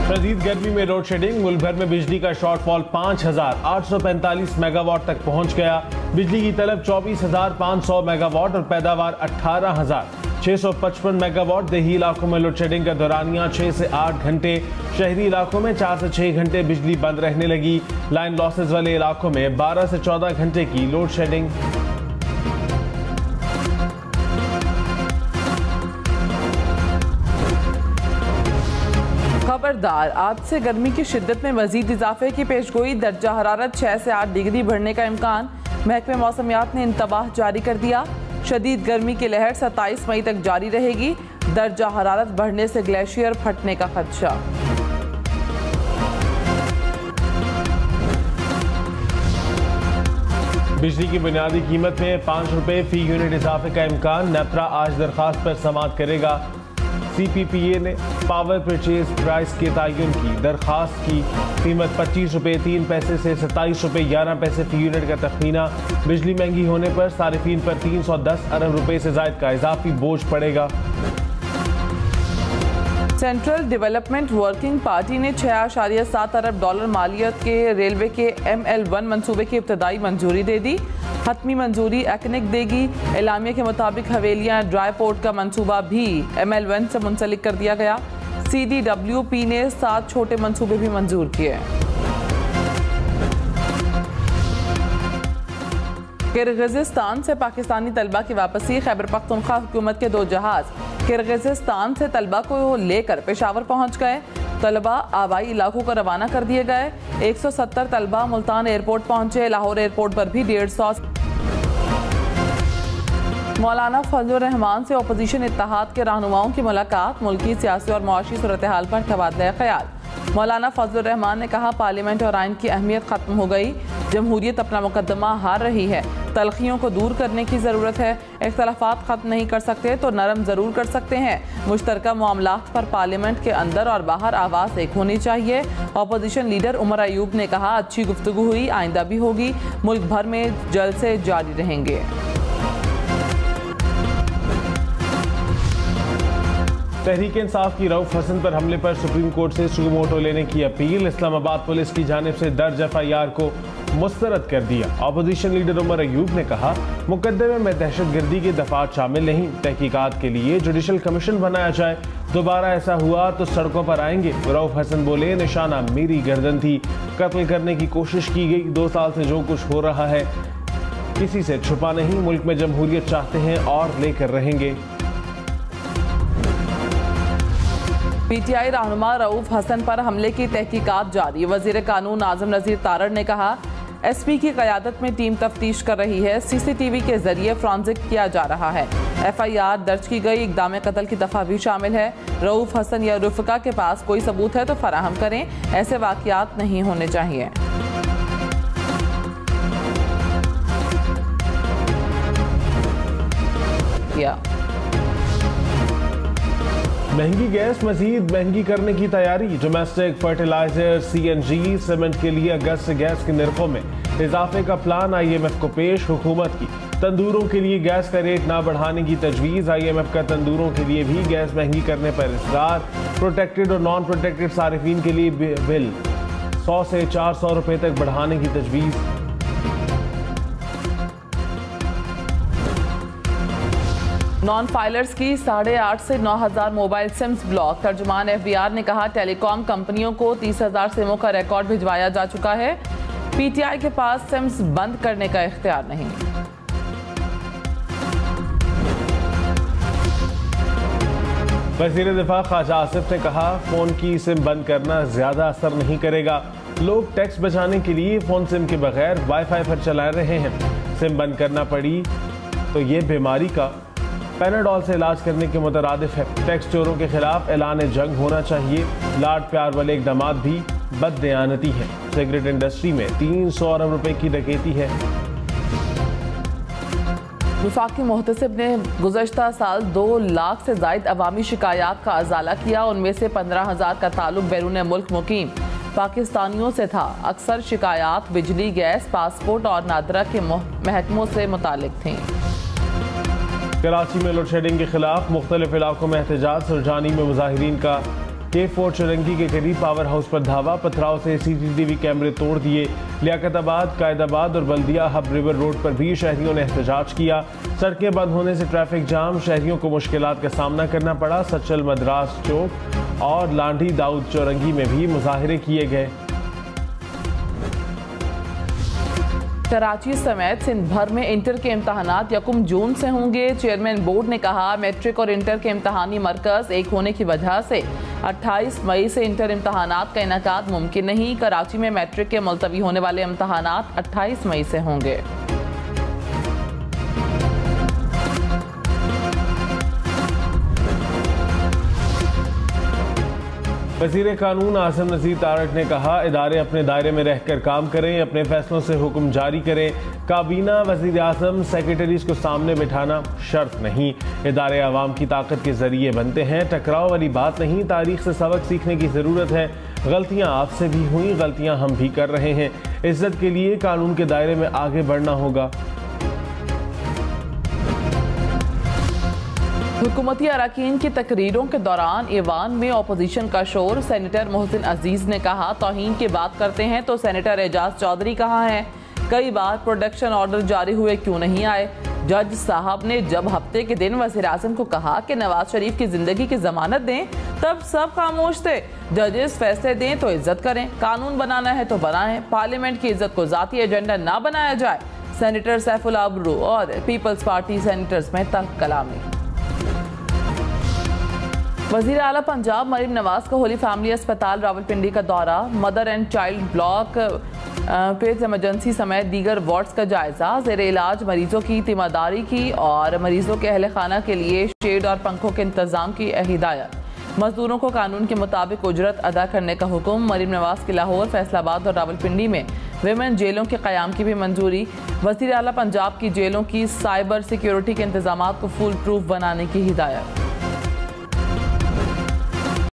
शदीद गर्मी में लोड शेडिंग, मुल्क भर में बिजली का शॉर्टफॉल 5,845 मेगावाट तक पहुंच गया। बिजली की तलब 24,500 मेगावाट और पैदावार 18,655 मेगावाट। देही इलाकों में लोड शेडिंग का दौरानिया 6 से 8 घंटे, शहरी इलाकों में 4 से 6 घंटे बिजली बंद रहने लगी। लाइन लॉसेज वाले इलाकों में 12 से 14 घंटे की लोड शेडिंग। खबरदार, आज से गर्मी की शिद्दत में मजीद इजाफे की पेशगोई। दर्जा हरारत 6 से 8 डिग्री बढ़ने का इम्कान। महकमे मौसमियात ने इंतबाह जारी कर दिया। शदीद गर्मी की लहर 27 मई तक जारी रहेगी। दर्जा हरारत बढ़ने से ग्लेशियर फटने का खदशा। बिजली की बुनियादी कीमत में 5 रुपए फी यूनिट इजाफे का इम्कान। नेपरा आज दरखास्त पर समाअत करेगा। CPPA ने पावर परचेज प्राइस के तयन की दरखास्त की। कीमत 25 रुपए 3 पैसे से 27 रुपए 11 पैसे फी यूनिट का तखमीना। बिजली महंगी होने पर सारिफीन पर 310 अरब रुपए से ज्यादा का इजाफी बोझ पड़ेगा। सेंट्रल डेवलपमेंट वर्किंग पार्टी ने 6.7 अरब डॉलर मालियत के रेलवे के ML1 मंसूबे की इब्तदाई मंजूरी दे दी। हतमी मंजूरी एक्निक देगी। एलामिया के मुताबिक हवेलियां ड्राई पोर्ट का मंसूबा भी ML1 से मुंसलिक कर दिया गया। CDWP ने 7 छोटे मंसूबे भी मंजूर किए। किर्गिज़स्तान से पाकिस्तानी तलबा की वापसी। खैबर पख्तूनख्वा हुकूमत के 2 जहाज किर्गिज़स्तान से तलबा को लेकर पेशावर पहुंच गए। तलबा आबाई इलाकों को रवाना कर दिए गए। 170 तलबा मुल्तान एयरपोर्ट पहुंचे। लाहौर एयरपोर्ट पर भी 150। मौलाना फजलुर रहमान से अपोजिशन इत्तेहाद के रहनुमाओं की मुलाकात। मुल्की सियासी और मुआशी सूरत हाल पर तबादला ख्याल। मौलाना फजलुर रहमान ने कहा, पार्लियामेंट और आइन की अहमियत खत्म हो गई। जमहूरियत अपना मुकदमा हार रही है। तलखियों को दूर करने की ज़रूरत है। इख्तलाफात ख़त्म नहीं कर सकते तो नरम ज़रूर कर सकते हैं। मुश्तरका मामलात पर पार्लियामेंट के अंदर और बाहर आवाज़ एक होनी चाहिए। अपोजिशन लीडर उमर अयूब ने कहा, अच्छी गुफ्तगू हुई, आइंदा भी होगी। मुल्क भर में जलसे जारी रहेंगे। तहरीक इंसाफ की रऊफ हसन पर हमले पर सुप्रीम कोर्ट से सुओ मोटो लेने की अपील। इस्लामाबाद पुलिस की जानिब से दर्ज FIR को मुस्तरद कर दिया। अपोजिशन लीडर उमर अयूब ने कहा, मुकदमे में दहशतगर्दी के दफात शामिल नहीं। तहकीकात के लिए जुडिशल कमीशन बनाया जाए। दोबारा ऐसा हुआ तो सड़कों पर आएंगे। रऊफ हसन बोले, निशाना मेरी गर्दन थी। कत्ल करने की कोशिश की गई। 2 साल से जो कुछ हो रहा है किसी से छुपा नहीं। मुल्क में जमहूरियत चाहते हैं और लेकर रहेंगे। PTI रहनुमा रऊफ हसन पर हमले की तहकीकात जारी। वजीर कानून आजम नज़ीर तारड़ ने कहा, SP की क़यादत में टीम तफ्तीश कर रही है। CCTV के जरिए फ्रांजिक किया जा रहा है। FIR दर्ज की गई। इक़दाम कत्ल की दफ़ा भी शामिल है। रऊफ हसन या रुफ़का के पास कोई सबूत है तो फराहम करें। ऐसे वाक़यात नहीं होने चाहिए। महंगी गैस मजीद महंगी करने की तैयारी। डोमेस्टिक फर्टिलाइजर, CNG, सीमेंट के लिए अगस्त से गैस के निर्खों में इजाफे का प्लान IMF को पेश। हुकूमत की तंदूरों के लिए गैस का रेट ना बढ़ाने की तजवीज़। IMF का तंदूरों के लिए भी गैस महंगी करने पर इसरार। प्रोटेक्टेड और नॉन प्रोटेक्टेड सारिफीन के लिए बिल 100 से 400 रुपए तक बढ़ाने की तजवीज़। नॉन फाइलर्स की 8,500 से 9,000 मोबाइल सिम्स ब्लॉक। तर्जुमान FBR ने कहा, टेलीकॉम कंपनियों को 30,000 सिमों का रिकॉर्ड भिजवाया जा चुका है। PTI के पास सिम्स बंद करने का इख्तियार नहीं। वज़ीर दिफा ख्वाजा आसिफ ने कहा, फोन की सिम बंद करना ज्यादा असर नहीं करेगा। लोग टैक्स बचाने के लिए फोन सिम के बगैर वाईफाई पर चला रहे हैं। सिम बंद करना पड़ी तो ये बीमारी का पैनाडोल से इलाज करने के मुतरादिफ है। टैक्स चोरों के खिलाफ ऐलान जंग होना चाहिए। लाड प्यार वाले इकदाम भी बददयानती हैं। सिगरेट इंडस्ट्री में 300 अरब रुपए की डकैती है। वफाकी मुहतसिब ने गुज़श्ता साल 2 लाख से ज़ायद अवामी शिकायत का अजाला किया। उनमें से 15,000 का ताल्लुक बैरून मुल्क मुकीम पाकिस्तानियों से था। अक्सर शिकायत बिजली, गैस, पासपोर्ट और नादरा के महकमों से मुतालिक थीं। कराची में लोड शेडिंग के खिलाफ मुख्तलिफ इलाकों में एहतजाज। सुरजानी में मुजाहिरीन का K4 चौरंगी के करीब पावर हाउस पर धावा, पथराव से CCTV कैमरे तोड़ दिए। लियाकताबाद, कायदाबाद और बल्दिया हब रिवर रोड पर भी शहरियों ने एहतजाज किया। सड़कें बंद होने से ट्रैफिक जाम, शहरियों को मुश्किलात का सामना करना पड़ा। सचल मद्रास चौक और लांडी दाऊद चौरंगी में भी मुजाहिरे किए गए। कराची समेत सिंध भर में इंटर के इम्तहानात 1 जून से होंगे। चेयरमैन बोर्ड ने कहा, मैट्रिक और इंटर के इम्तहानी मरकज एक होने की वजह से 28 मई से इंटर इम्तहानात का इनेकाद मुमकिन नहीं। कराची में मैट्रिक के मुलतवी होने वाले इम्तहानात 28 मई से होंगे। वज़ीर कानून आसिम नज़ीर तारक ने कहा, इदारे अपने दायरे में रहकर काम करें, अपने फैसलों से हुक्म जारी करें। काबीना, वज़ीर आज़म, सेक्रेटरीज को सामने बिठाना शर्त नहीं। इदारे आवाम की ताकत के जरिए बनते हैं, टकराव वाली बात नहीं। तारीख से सबक सीखने की ज़रूरत है। गलतियाँ आपसे भी हुई, गलतियाँ हम भी कर रहे हैं। इज्जत के लिए कानून के दायरे में आगे बढ़ना होगा। हुकूमती अरकान की तकरीरों के दौरान ईवान में अपोजिशन का शोर। सेनेटर मोहसिन अजीज ने कहा, तौहीन की बात करते हैं तो सेनेटर एजाज चौधरी कहाँ हैं? कई बार प्रोटेक्शन ऑर्डर जारी हुए, क्यों नहीं आए? जज साहब ने जब हफ्ते के दिन वज़ीर आज़म को कहा कि नवाज शरीफ की जिंदगी की जमानत दें, तब सब खामोश थे। जजेस फैसले दें तो इज्जत करें, कानून बनाना है तो बनाएं, पार्लियामेंट की इज्जत को जाती एजेंडा ना बनाया जाए। सेनेटर सैफुल अब्रू और पीपल्स पार्टी सेनेटर्स में तल्ख कलामी। वज़ीर आला पंजाब मरीम नवाज का होली फैमिली अस्पताल रावलपिंडी का दौरा। Mother and child block, page emergency समेत दीगर वार्ड्स का जायजा। ज़ेर इलाज मरीजों की तीमारदारी की और मरीजों के अहल खाना के लिए शेड और पंखों के इंतजाम की हिदायत। मजदूरों को कानून के मुताबिक उजरत अदा करने का हुक्म। मरीम नवाज की लाहौर, फैसलाबाद और रावलपिंडी में विमेन जेलों के क़याम की भी मंजूरी। वज़ीर आला पंजाब की जेलों की साइबर सिक्योरिटी के इंतजाम को फुल प्रूफ बनाने की हिदायत।